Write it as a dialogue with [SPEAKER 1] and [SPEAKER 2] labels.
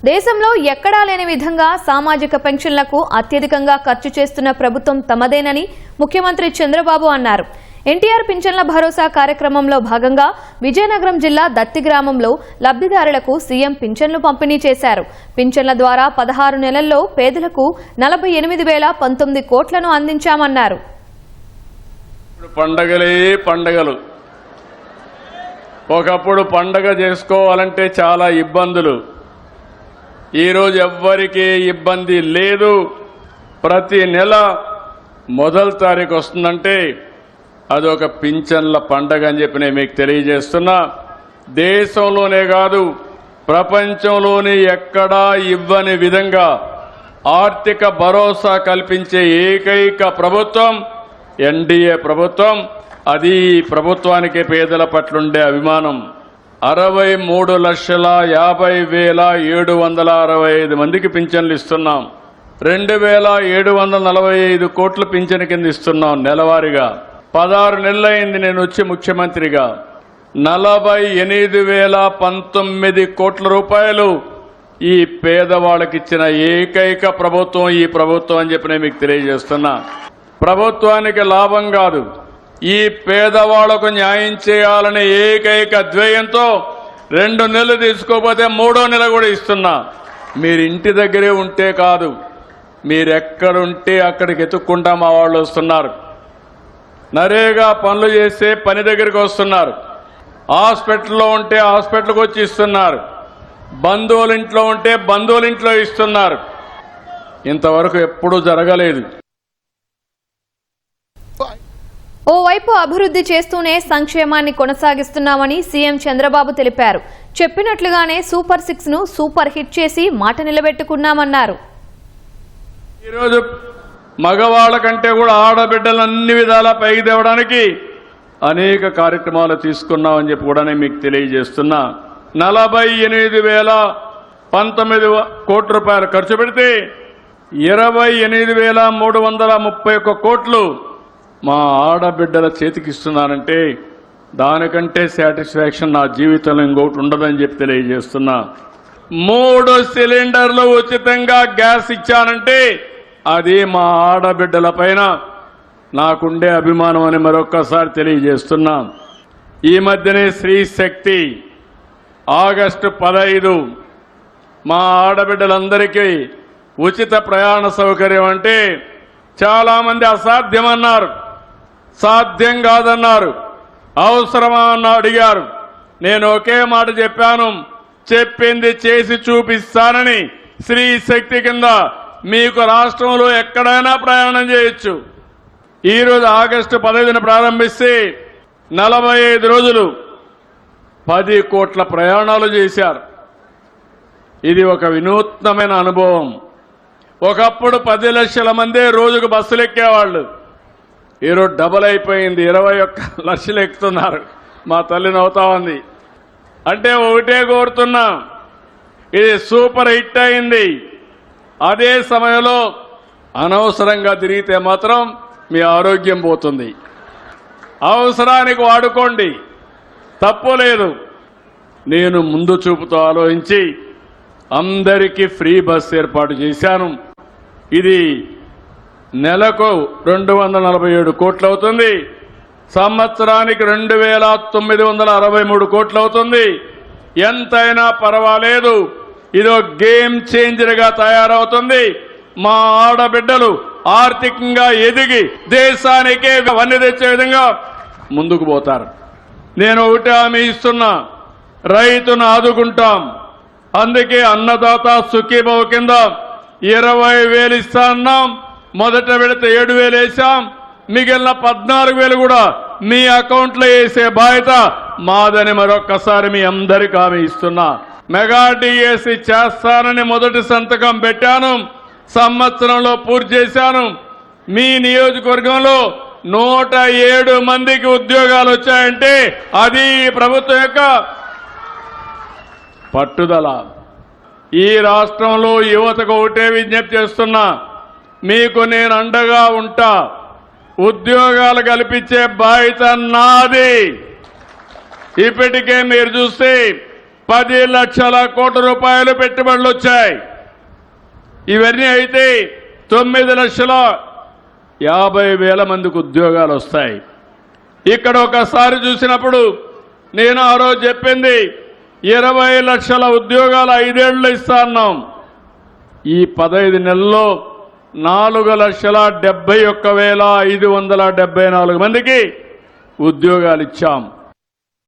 [SPEAKER 1] దేశంలో ఎక్కడా లేని విధంగా సామాజిక పెన్షన్లకు అత్యధికంగా ఖర్చు చేస్తున్న ప్రభుత్వం తమదేనని ముఖ్యమంత్రి చంద్రబాబు అన్నారు. ఎన్టీఆర్ పింఛన్ల భరోసా కార్యక్రమంలో భాగంగా విజయనగరం జిల్లా దత్తి గ్రామంలో లబ్ధిదారులకు సీఎం పింఛన్లు పంపిణీ చేశారు. పింఛన్ల ద్వారా 16 నెలల్లో పేదలకు 48,019 కోట్లను అందించామన్నారు.
[SPEAKER 2] పండగలే పండగలు. ఒకప్పుడు పండగ చేసుకోవాలంటే చాలా ఇబ్బందులు. ఈరోజు ఎవ్వరికీ ఇబ్బంది లేదు. ప్రతి నెల మొదటి తారీఖు వస్తుందంటే అదొక పింఛన్ల పండగ అని చెప్పి నేను మీకు తెలియజేస్తున్నా. దేశంలోనే కాదు ప్రపంచంలోనే ఎక్కడా ఇవ్వని విధంగా ఆర్థిక భరోసా కల్పించే ఏకైక ప్రభుత్వం ఎన్డీఏ ప్రభుత్వం. అది ప్రభుత్వానికి పేదల పట్లుండే అభిమానం. 63,50,765 మందికి పింఛన్లు ఇస్తున్నాం. 2,745 కోట్ల పింఛన్ కింద ఇస్తున్నాం నెలవారీగా. 16 నెలలైంది నేను వచ్చి ముఖ్యమంత్రిగా. 48,019 కోట్ల రూపాయలు ఈ పేదవాళ్ళకి ఇచ్చిన ఏకైక ప్రభుత్వం ఈ ప్రభుత్వం అని చెప్పి నేను మీకు తెలియజేస్తున్నా. ప్రభుత్వానికి లాభం కాదు, ఈ పేదవాళ్లకు న్యాయం చేయాలనే ఏకైక ధ్యేయంతో 2 నెలలు తీసుకోకపోతే 3వ నెల కూడా ఇస్తున్నా. మీరు ఇంటి దగ్గరే ఉంటే కాదు, మీరెక్కడుంటే అక్కడికి ఎత్తుక్కుంటా మా వాళ్ళు వస్తున్నారు. నరేగా పనులు చేస్తే పని దగ్గరికి వస్తున్నారు. హాస్పిటల్లో ఉంటే హాస్పిటల్కి వచ్చి ఇస్తున్నారు. బంధువుల ఇంట్లో ఉంటే బంధువుల ఇంట్లో ఇస్తున్నారు. ఇంతవరకు ఎప్పుడూ జరగలేదు.
[SPEAKER 1] ఓవైపు అభివృద్ధి చేస్తూనే సంక్షేమాన్ని కొనసాగిస్తున్నామని సీఎం చంద్రబాబు తెలిపారు. చెప్పినట్లుగానే సూపర్ 6 ను సూపర్ హిట్ చేసి మాట నిలబెట్టుకున్నామన్నారు.
[SPEAKER 2] ఈరోజు మగవాళ్ళ కంటే కూడా ఆడబిడ్డలు అన్ని విధాలా పైకి తేవడానికి అనేక కార్యక్రమాలు తీసుకున్నామని చెప్పి కూడా నేను మీకు తెలియజేస్తున్నా. 48,019 కోట్ల రూపాయలు ఖర్చు పెడితే 28,331 కోట్లు మా ఆడబిడ్డల చేతికి ఇస్తున్నానంటే దానికంటే సాటిస్ఫాక్షన్ నా జీవితంలో ఇంకొకటి ఉండదని చెప్పి తెలియజేస్తున్నా. 3 సిలిండర్లు ఉచితంగా గ్యాస్ ఇచ్చానంటే అది మా ఆడబిడ్డల పైన నాకుండే అభిమానం అని మరొక్కసారి తెలియజేస్తున్నా. ఈ మధ్యనే స్త్రీ శక్తి ఆగస్టు 15 మా ఆడబిడ్డలందరికీ ఉచిత ప్రయాణ సౌకర్యం అంటే చాలామంది అసాధ్యమన్నారు, సాధ్యం కాదన్నారు, అవసరమా అని అడిగారు. నేను ఒకే మాట చెప్పాను, చెప్పింది చేసి చూపిస్తానని. స్త్రీ శక్తి కింద మీకు రాష్ట్రంలో ఎక్కడైనా ప్రయాణం చేయొచ్చు. ఈరోజు ఆగస్టు 15న ప్రారంభిస్తే 45 రోజులు 10 కోట్ల ప్రయాణాలు చేశారు. ఇది ఒక వినూత్నమైన అనుభవం. ఒకప్పుడు 10 లక్షల మందే రోజుకు బస్సులు ఎక్కేవాళ్ళు. ఈరోజు డబల్ అయిపోయింది, 21 లక్షలు ఎక్కుతున్నారు. మా తల్లి నవ్వుతా ఉంది. అంటే ఒకటే కోరుతున్నా, ఇది సూపర్ హిట్ అయింది. అదే సమయంలో అనవసరంగా తిరిగితే మాత్రం మీ ఆరోగ్యం పోతుంది. అవసరానికి వాడుకోండి, తప్పు లేదు. నేను ముందు చూపుతో ఆలోచించి అందరికీ ఫ్రీ బస్ ఏర్పాటు చేశాను. ఇది నెలకు 247 కోట్లు అవుతుంది. సంవత్సరానికి 2,963 కోట్లు అవుతుంది. ఎంతైనా పర్వాలేదు, ఇదో గేమ్ చేంజర్గా తయారవుతుంది. మా ఆడబిడ్డలు ఆర్థికంగా ఎదిగి దేశానికే వన్నె తెచ్చే విధంగా ముందుకు పోతారు. నేను ఒకటి హామీ ఇస్తున్నా, రైతును ఆదుకుంటాం. అందుకే అన్నదాత సుఖీభవ కింద 20,000 ఇస్తా అన్నాం. మొదట విడత 7,000 వేసాం. మిగిలిన 14,000 కూడా మీ అకౌంట్లో వేసే బాధ్యత మాదని మరొక్కసారి మీ అందరికీ హామీ ఇస్తున్నా. మెగా డిఎస్సి చేస్తానని మొదటి సంతకం పెట్టాను. సంవత్సరంలో పూర్తి చేశాను. మీ నియోజకవర్గంలో 107 మందికి ఉద్యోగాలు వచ్చాయంటే అది ప్రభుత్వం యొక్క పట్టుదల. ఈ రాష్ట్రంలో యువతకు ఒకటే విజ్ఞప్తి చేస్తున్నా, మీకు నేను అండగా ఉంటా. ఉద్యోగాలు కల్పించే బాధ్యత నాది. ఇప్పటికే మీరు చూస్తే 10 లక్షల కోట్ల రూపాయలు పెట్టుబడులు వచ్చాయి. ఇవన్నీ అయితే 9,50,000 మందికి ఉద్యోగాలు వస్తాయి. ఇక్కడ ఒకసారి చూసినప్పుడు నేను ఆ రోజు చెప్పింది 20 లక్షల ఉద్యోగాలు 5 ఏళ్ళు ఇస్తా అన్నాం. ఈ 15 నెలల్లో 4,71,574 మందికి ఉద్యోగాలు ఇచ్చాం.